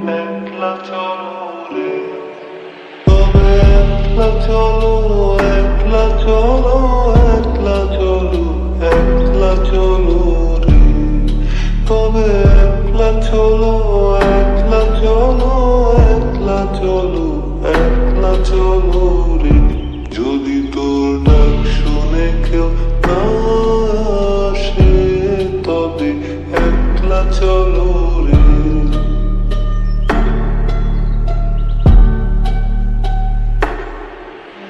একলা চলো রে, তবে একলা চলো, একলা চলো, একলা চলো, একলা চলো রে, তবে একলা চলো, একলা চলো, একলা চলো, একলা চলো রে। যদি তোর ডাক শুনে কেউ না আসে, তবে একলা চলো রে।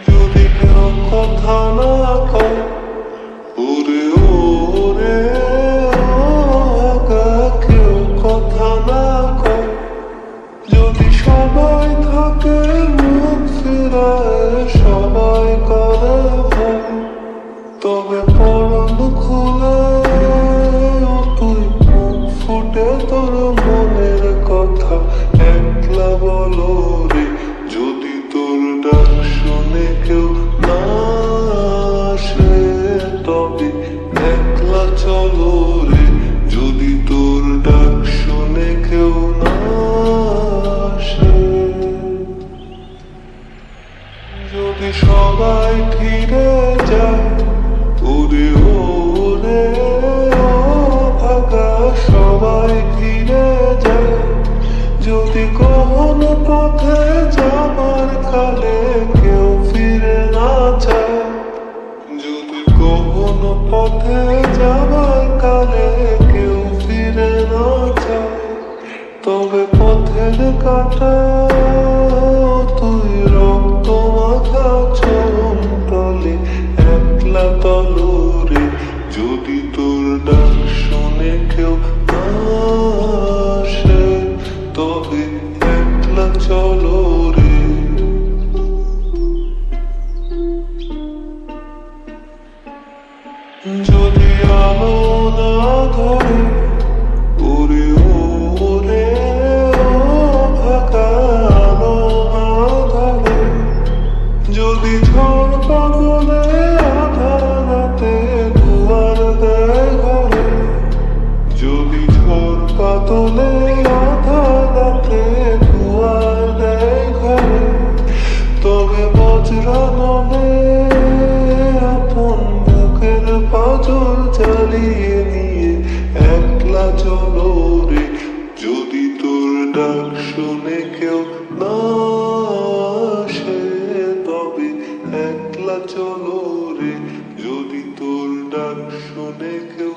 যদি কেউ কথা না কয়, ওরে ওরে আগা কেউ কথা না কয়, যদি সবাই থাকে মুখ ফিরায়, সবাই করে ভয়, তবে পরম খুলে তুই মুখ ফুটে তোর মনের কথা একলা বলো রে। যদি তোর ডাক শুনে কেউ না আসে, তবে একলা চলো রে। যদি তোর ডাক শুনে কেউ না আসে, যদি সবাই ফিরে যায়, ওরে ওরে ভাগা সবাই ফিরে যায়, যদি কখনো পথে যাবার কালে কেউ ফিরে না চায়, যদি কখনো পথে যাবার কালে কেউ ফিরে না চায়, তবে পথের কাটা তুই রক্ত মাখা চরণ তলে একলা তলো রে। যদি তোর ডাক শুনে কেউ না আসে, তবে একলা চলো রে। যদি আলো না ধরে, ওরে ওরে ভাগা আলো না ধরে, যদি ঝড় পাগলে আধার রাতে দুয়ার দেয় ঘরে, যদি ঝড় পাতলে আধার রাতে দুয়ার দেয় ঘরে, তবে বজ্রা নবে আপন বুকের পাঁজর জ্বালিয়ে নিয়ে একলা চলো রে। যদি তোর ডাক শুনে কেউ না আসে, তবে একলা চলো রে। যদি তোর ডাক শুনে কেউ